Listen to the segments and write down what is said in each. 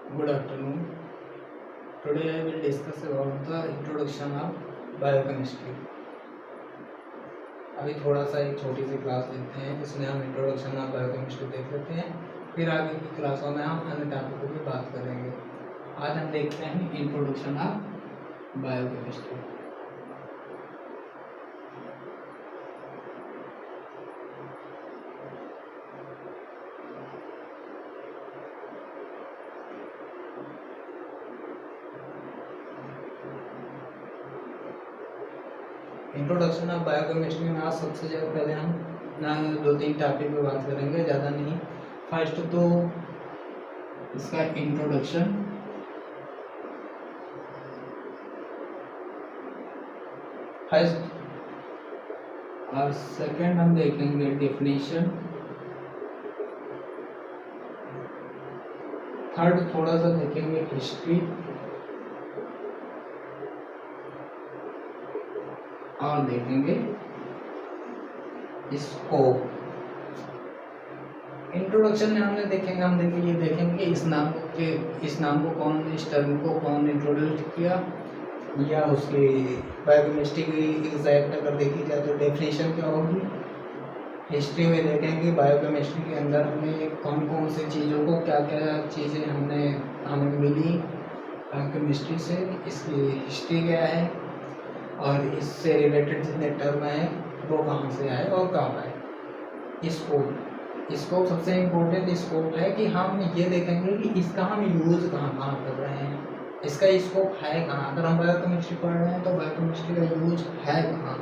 Good afternoon. Today I will discuss about the introduction of biochemistry. अभी थोड़ा सा एक छोटी सी क्लास लेते हैं जिसमें हम इंट्रोडक्शन ऑफ बायोकेमिस्ट्री देख लेते हैं, फिर आगे की क्लासों में हम अन्य टॉपिकों की बात करेंगे। आज हम देखते हैं introduction of biochemistry. Introduction of biochemistry में आज सबसे ज़्यादा पहले हम ना 2-3 टॉपिक पे बात करेंगे, ज़्यादा नहीं। फर्स्ट तो इसका इंट्रोडक्शन, फर्स्ट और सेकंड हम देखेंगे डेफिनेशन, थर्ड थोड़ा सा देखेंगे हिस्ट्री और देखेंगे स्कोप। इंट्रोडक्शन में हमने ये देखेंगे इस नाम को कौन, इस टर्म को कौन इंट्रोड्यूस किया, या उसके बायोकेमिस्ट्री की एग्जैक्ट अगर देखी जाए तो डेफिनेशन क्या होगी। हिस्ट्री में देखेंगे बायोकेमिस्ट्री के अंदर हमें कौन कौन सी चीज़ों को, क्या क्या चीज़ें हमें मिली बायोकेमिस्ट्री से, इसकी हिस्ट्री क्या है और इससे रिलेटेड जितने टर्म हैं वो कहाँ से आए और कब आए। स्कोप सबसे इम्पोर्टेंट स्कोप है कि हम ये देखेंगे कि इसका हम यूज़ कहाँ कर रहे हैं, इसका स्कोप है कहाँ। अगर हम बायोकेमिस्ट्री पढ़ रहे हैं तो बायोकेमिस्ट्री का यूज है कहाँ,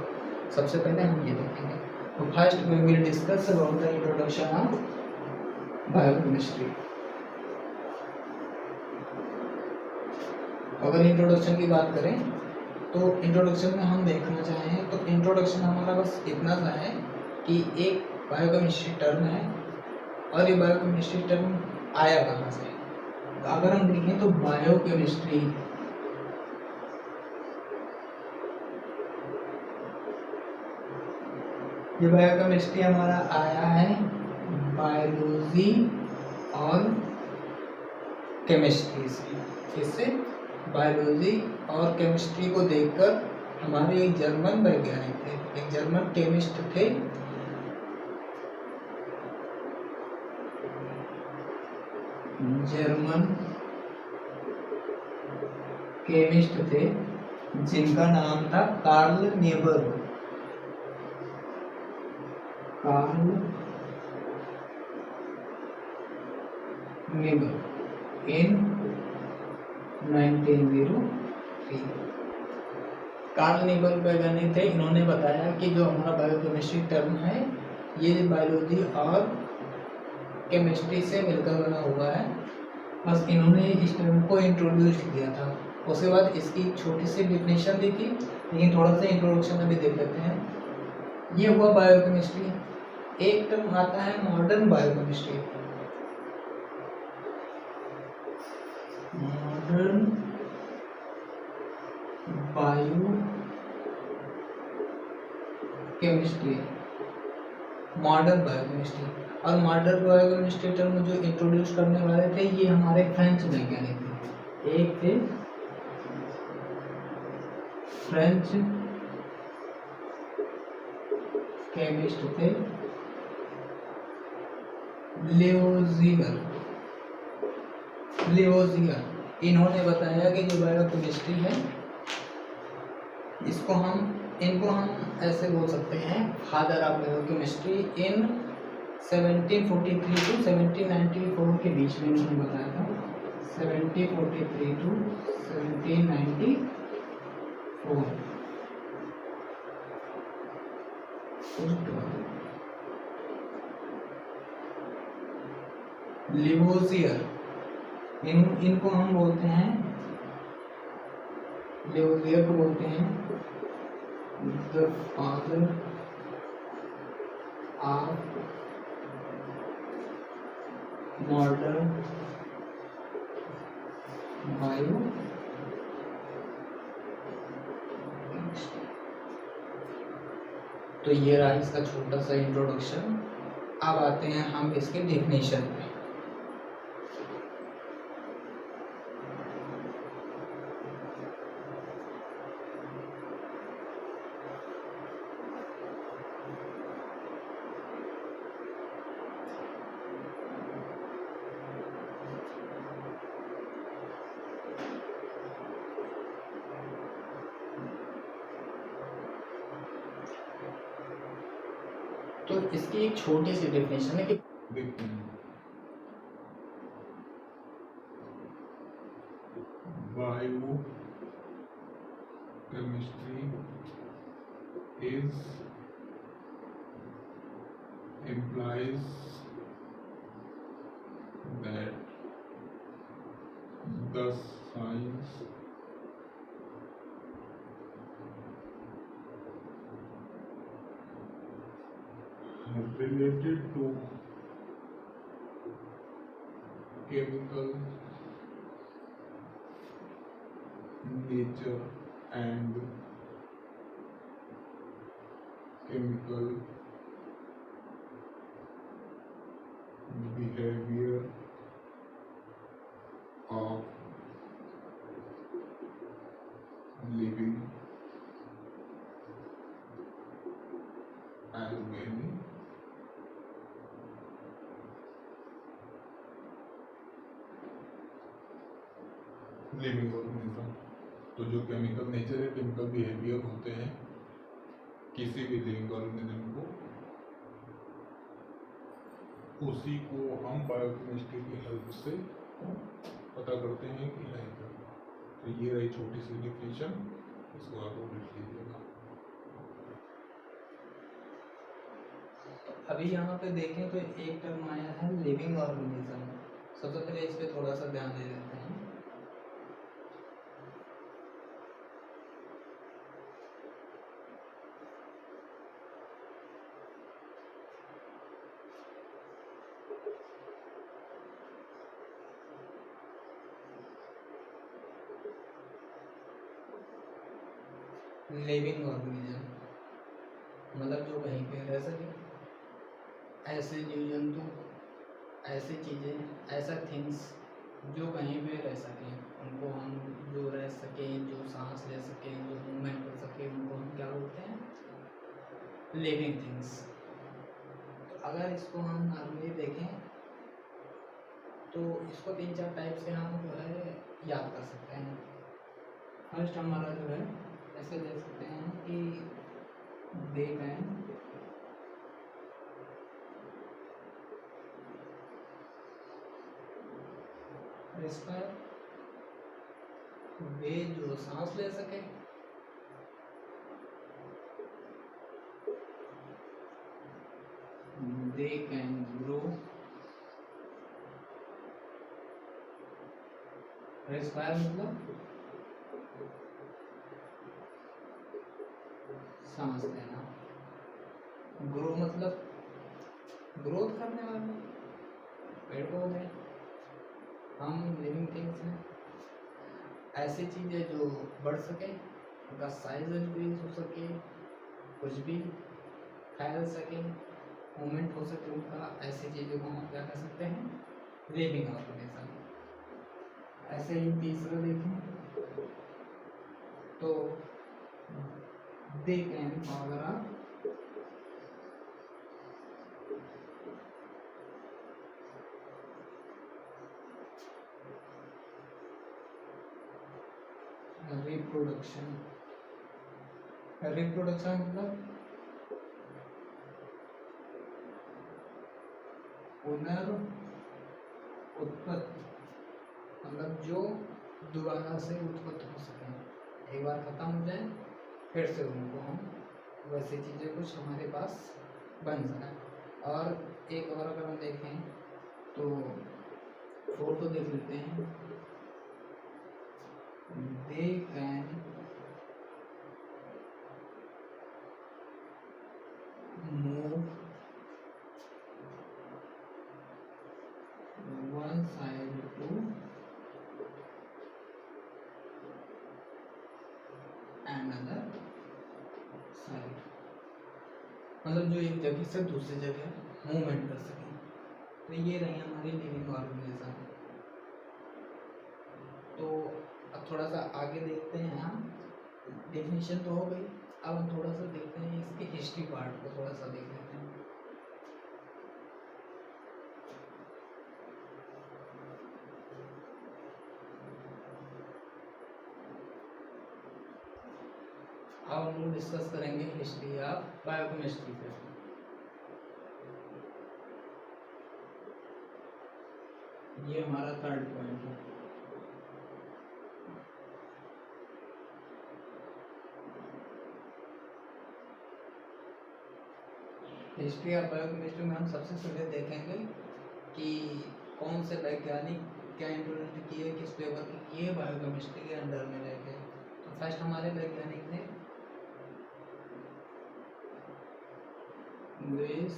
सबसे पहले हम ये देखेंगे। तो first we will discuss about the introduction of biochemistry. अगर इंट्रोडक्शन की बात करें तो इंट्रोडक्शन में हम देखना चाहें तो इंट्रोडक्शन हमारा बस इतना सा है कि एक बायोकेमिस्ट्री टर्म है और ये बायोकेमिस्ट्री टर्म आया कहाँ से। तो अगर हम देखें तो बायोकेमिस्ट्री हमारा आया है बायोलॉजी और केमिस्ट्री से। इससे बायोलॉजी और केमिस्ट्री को देखकर हमारे एक जर्मन वैज्ञानिक थे, एक जर्मन केमिस्ट थे, जिनका नाम था Carl Neuberg in 1903। Carl Neuberg वैज्ञानिक थे। इन्होंने बताया कि जो हमारा बायोकेमिस्ट्री टर्म है ये बायोलॉजी और केमिस्ट्री से मिलकर बना हुआ है। बस इन्होंने इस टर्म को इंट्रोड्यूस किया था। उसके बाद इसकी छोटी सी डेफिनेशन दी थी, लेकिन थोड़ा सा इंट्रोडक्शन अभी देख लेते हैं। ये हुआ बायोकेमिस्ट्री। एक टर्म आता है मॉडर्न बायोकेमिस्ट्री। मॉडर्न बायोकेमिस्ट्री और मॉडर्न बायोकेमिस्ट्री टर्म जो इंट्रोड्यूस करने वाले थे ये हमारे फ्रेंच वैज्ञानिक थे। एक थे फ्रेंच केमिस्ट थे लिवोजियर। इन्होंने बताया कि जो बायोकेमिस्ट्री है इनको हम ऐसे बोल सकते हैं father of biochemistry. In 1743 to 1794 के बीच में इन्होंने बताया था। 1743 to 1794। लिवोजियर इनको हम बोलते हैं, लिवोजियर को बोलते हैं the father of modern bio. तो ये रहा इसका छोटा सा इंट्रोडक्शन। अब आते हैं हम इसके डेफिनेशन पे। तो इसकी एक छोटी सी डेफिनेशन है कि देखते हैं bio chemistry is implies that the science related to chemical nature and chemical behavior of living organism तो जो केमिकल नेचर है, केमिकल बिहेवियर होते हैं किसी भी लिविंग ऑर्गेनिज्म को, उसी को हम बायोकेमिस्ट्री की हेल्प से पता करते हैं कि है क्या। तो ये रही छोटी सी डिफिनेशन, इसको आप लिख लीजिएगा। अभी यहाँ पे देखें तो एक टर्म आया है लिविंग ऑर्गेनिज्म। सबसे पहले इस पे थोड़ा सा ध्यान दे देते हैं। लिविंग ऑर्गेनिज्म मतलब जो कहीं पे रह सके, ऐसे जीव जंतु, ऐसी चीज़ें, ऐसा थिंग्स जो कहीं पे रह सकें, उनको हम जो रह सकें, जो सांस ले सकें, जो मूवमेंट कर सकें, उनको हम क्या बोलते हैं? Living things. तो अगर इसको हम नॉर्मली देखें तो इसको 3-4 टाइप से हम जो है याद कर सकते हैं। फर्स्ट हमारा जो है ऐसे देख सकते हैं कि दे कैन रेस्पायर, वे जो सांस ले सके, दे कैन ग्रो, रेस्पायर मतलब सांस लेना, ग्रो मतलब ग्रोथ करने वाले पेड़ पौधे, हम लिविंग थिंग्स हैं। ऐसी चीज़ें जो बढ़ सके, उनका साइज इंक्रीज हो सके, कुछ भी फैल सके, मूवमेंट हो सके उनका, ऐसी चीज़ों को हम क्या कर सकते हैं? Living organism. ऐसे ही तीसरा देखें तो they can power reproduction. Reproduction मतलब पुनरुत्पत्ति, मतलब जो दोबारा से उत्पत्ति हो सके, एक बार खत्म हो जाए फिर से उनको हम वैसी चीज़ें कुछ हमारे पास बन सकें। और एक और अगर हम देखें तो फोटो देख लेते हैं। They can move one side to another side, मतलब जो एक जगह से दूसरी जगह मूवमेंट कर सकें। तो ये रही हमारी लिविंग ऑर्गेनिज्म। तो अब थोड़ा सा आगे देखते हैं हम। डेफिनेशन तो हो गई, अब हम थोड़ा सा देखते हैं इसके हिस्ट्री पार्ट को, थोड़ा सा देख लेते हैं। अब हम लोग डिस्कस करेंगे हिस्ट्री ऑफ बायोकेमिस्ट्री पे। ये हमारा थर्ड पॉइंट है। हिस्ट्री ऑफ बायोकेमिस्ट्री में हम सबसे पहले देखेंगे कि कौन से वैज्ञानिक क्या इंट्रोड्यूस किए, किस पेपर के किए बायोकेमिस्ट्री के अंडर में लेके। तो फर्स्ट हमारे वैज्ञानिक थे लुईस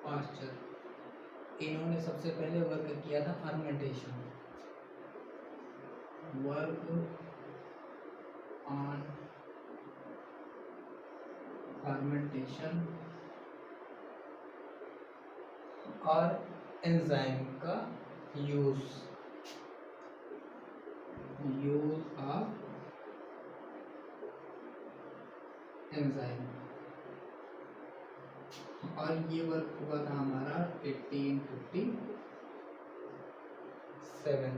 पास्चर। इन्होंने सबसे पहले वर्क किया था फर्मेंटेशन, वर्क ऑन फर्मेंटेशन और एंजाइम का यूज ऑफ एंजाइम, और ये वर्क हुआ था हमारा 1857।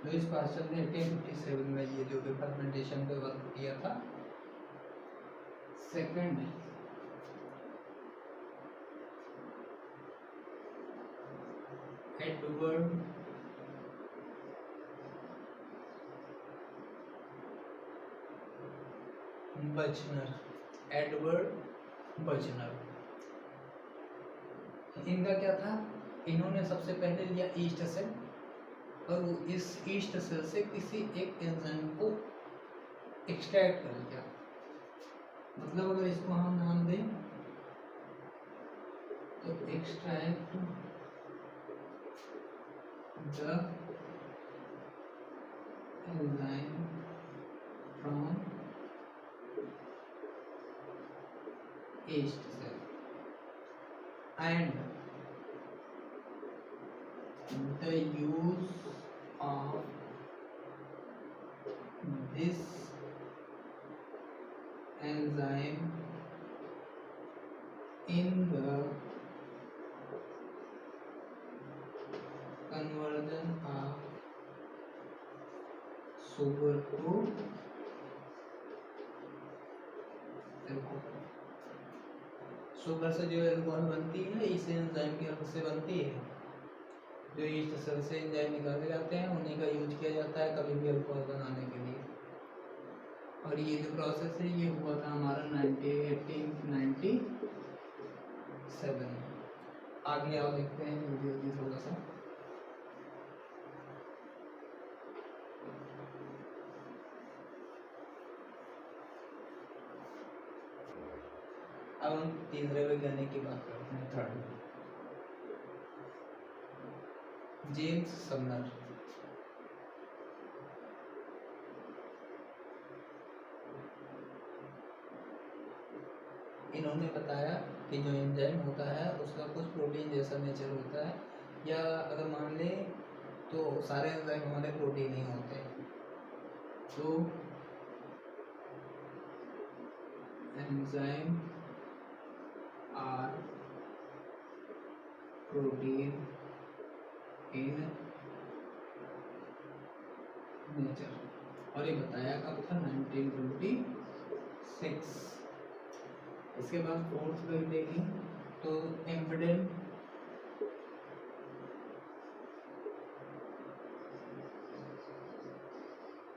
लुईस पास्चर ने 1857 में ये जो फर्मेंटेशन पे वर्क किया था। Second Edward Buchner. इनका क्या था, इन्होंने सबसे पहले लिया ईस्ट सेल, और वो इस ईस्ट सेल से किसी एक एंजाइम को एक्सट्रैक्ट कर लिया। मतलब अगर इसको हम नाम दें तो extract the enzyme from yeast cell and the use of this enzyme in the conversion of sugar to alcohol। Sugar से जो एल्कोहल बनती है इस एंजाइम की हेल्प से बनती है। जो ईस्ट सेल से एंजाइम निकाले जाते हैं उन्हीं का यूज किया जाता है कभी भी अल्कोहल बनाने के लिए। और ये जो प्रोसेस है ये हुआ था हमारा 1897। आगे आओ देखते हैं वीडियो की थोड़ा सा। अब हम तीसरे वैज्ञानिक की बात करते हैं, थर्ड जेम्स समनर। इन्होंने बताया कि जो एंजाइम होता है उसका कुछ प्रोटीन जैसा नेचर होता है, या अगर मान लें तो सारे एंजाइम हमारे प्रोटीन ही होते हैं। तो enzyme are protein in nature, और ये बताया कब था 1926। इसके बाद फोर्थ में देखें तो एम्बेडेड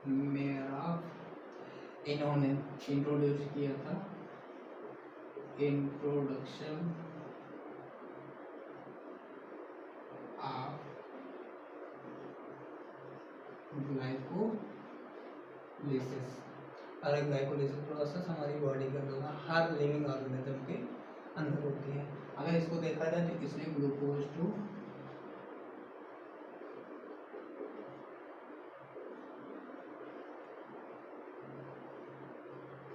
मेयरॉफ। इन्होंने इंट्रोड्यूस किया था इंट्रोडक्शन ऑफ ग्लाइकोलिसिस। और ग्लाइकोलिसिस प्रोसेस हमारी बॉडी के अंदर हर लिविंग ऑर्गेनिज्म के अंदर होती है। अगर इसको देखा जाए तो इसमें glucose to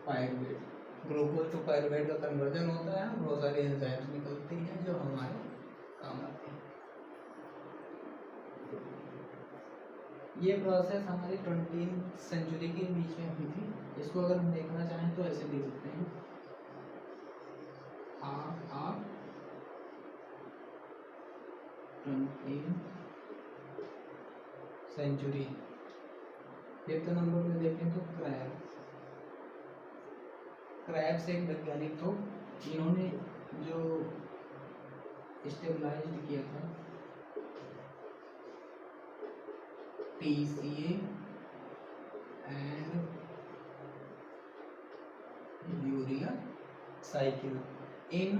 pyruvate, glucose to pyruvate का कन्वर्जन होता है, बहुत सारी एंजाइम्स निकलती हैं जो हमारे काम आती हैं। ये प्रोसेस हमारी 20वीं सेंचुरी के बीच में हुई थी। इसको अगर हम देखना चाहें तो ऐसे लिख सकते हैं, हाफ ऑफ 20वीं सेंचुरी। फिफ्थ नंबर में देखें तो क्रैब्स एक वैज्ञानिक थे। इन्होंने जो स्टेबलाइज्ड किया था TCA and urea cycle in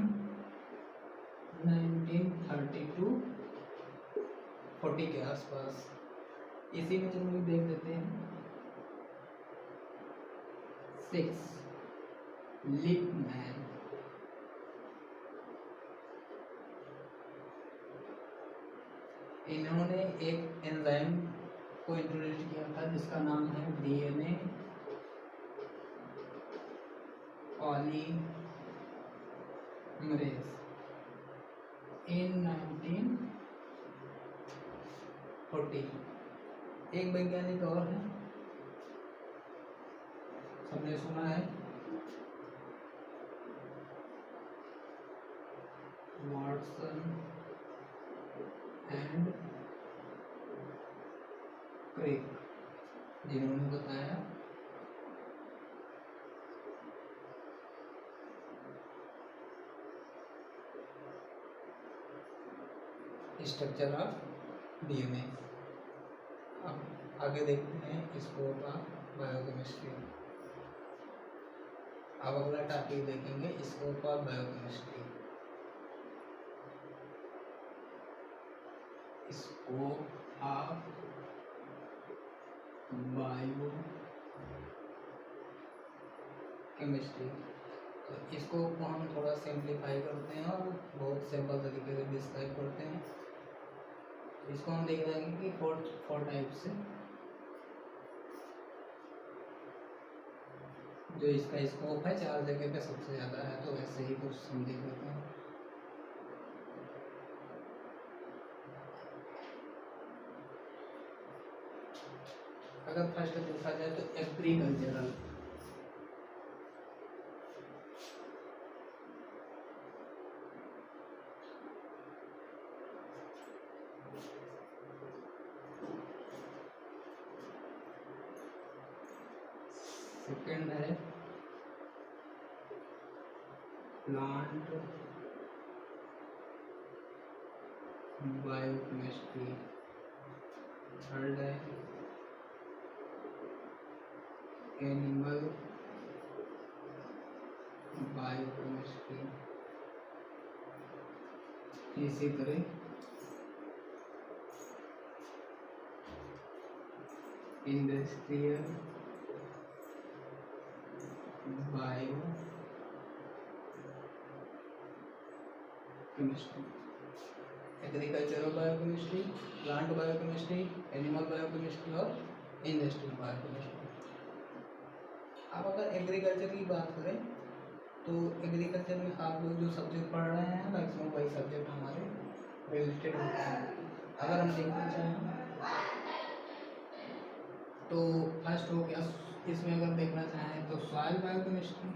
1932-40 के आसपास। इसी में चलो देख देते हैं 6 लिपमैन इन्होंने एक एंजाइम को इंट्रोड्यूस किया था जिसका नाम है DNA पॉलीमरेज इन 1940। एक वैज्ञानिक और है, सबने सुना है, वाटसन एंड क्रिक, जिन्होंने बताया स्ट्रक्चर ऑफ DNA। अब आगे देखते हैं स्कोप ऑफ बायोकेमिस्ट्री। अब अगला टॉपिक देखेंगे scope of biochemistry. Scope of biochemistry, तो इसको हम थोड़ा सिंप्लीफाई करते हैं और बहुत सिंपल तरीके से डिस्क्राइब करते हैं। इसको हम देख रहे हैं कि फोर टाइप से जो इसका स्कोप है 4 जगह पे सबसे ज़्यादा है, तो ऐसे ही कुछ हम देख लेते हैं। अगर फर्स्ट देखा जाए तो एग्रीकल्चरल, सेकंड है प्लांट बायोकेमिस्ट्री, थर्ड है एनिमल बायोकेमिस्ट्री, इसी तरह industrial biochemistry, agricultural biochemistry, plant biochemistry, animal biochemistry और इंडस्ट्रियल बायोकेमिस्ट्री। अब अगर एग्रीकल्चर की बात करें तो एग्रीकल्चर में आप लोग जो सब्जेक्ट पढ़ रहे हैं मैक्सिमम वही सब्जेक्ट हमारे रिलेटेड होते हैं। अगर हम देखना चाहें तो फर्स्ट हो गया, इसमें अगर देखना चाहें तो सॉइल बायोकेमिस्ट्री,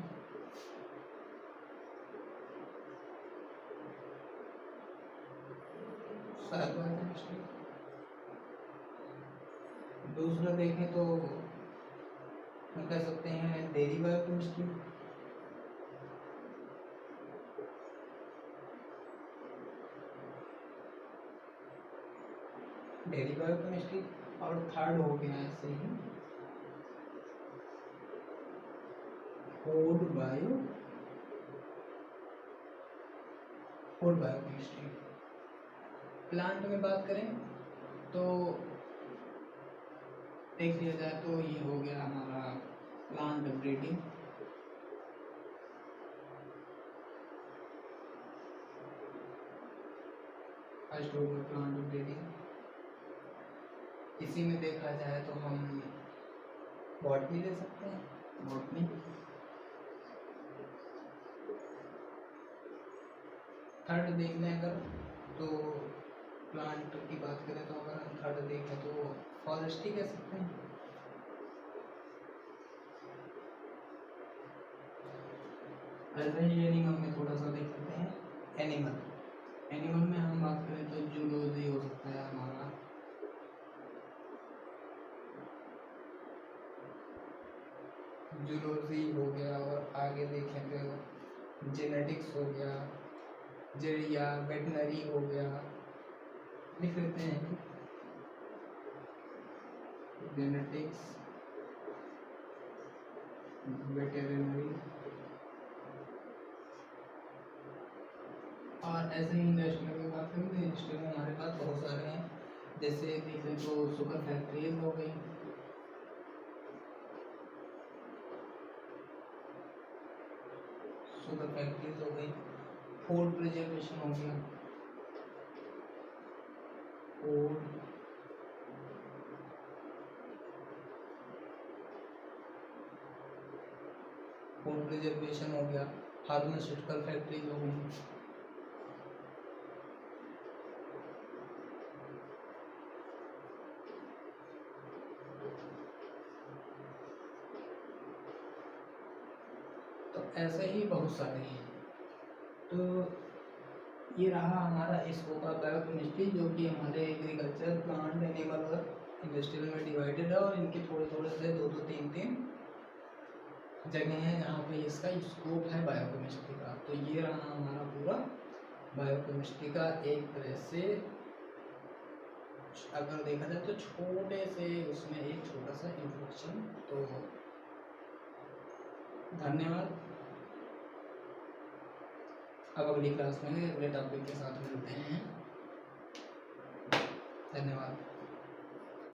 सॉइल बायोकेमिस्ट्री। दूसरा देखें तो हम कह सकते हैं डेयरी बायोकेमिस्ट्री, डेयरी बायोकेमिस्ट्री। और थर्ड हो गया ऐसे ही फूड बायोकेमिस्ट्री। प्लांट में बात करें तो देख लिया जाए तो ये हो गया हमारा प्लांट ब्रीडिंग, फर्स्ट हो गया प्लांट ब्रीडिंग। इसी में देखा जाए तो हम बॉटनी ले सकते हैं, बॉटनी। थर्ड देख लें अगर तो प्लांट की बात करें तो अगर हम थर्ड देखें तो फॉरेस्ट्री कह सकते हैं। ऐसे ही एनिमल में थोड़ा सा देख लेते हैं। एनिमल में हम बात करें तो जूलॉजी हो सकता है हमारा, जूलॉजी हो गया। और आगे देखें तो जेनेटिक्स हो गया, या वेटनरी हो गया, लिख लेते हैं जेनेटिक्स, वेटरनरी। और ऐसे ही इंडस्ट्रियल की बात करें तो इंडस्ट्री में हमारे पास बहुत सारे हैं, जैसे देखें तो शुगर फैक्ट्रीज हो गई, शुगर फैक्ट्रीज हो गई, फूड प्रिजर्वेशन हो गया, फूड प्रिजर्वेशन हो गया, फार्मास्यूटिकल फैक्ट्रीज हो गई। तो ऐसे ही बहुत सारे हैं। तो ये रहा हमारा स्कोप ऑफ बायोकेमिस्ट्री, जो कि हमारे एग्रीकल्चर, प्लांट, एनिमल और इंडस्ट्रियल में डिवाइडेड है, और इनके थोड़े थोड़े से 2-2, 3-3 जगह हैं जहाँ पे इसका स्कोप है बायोकेमिस्ट्री का। तो ये रहा हमारा पूरा बायोकेमिस्ट्री का एक तरह से, अगर देखा जाए तो छोटे से उसमें एक छोटा सा इंट्रोडक्शन। तो धन्यवाद। अब अगली क्लास में अगले टॉपिक के साथ मिलते हैं। धन्यवाद।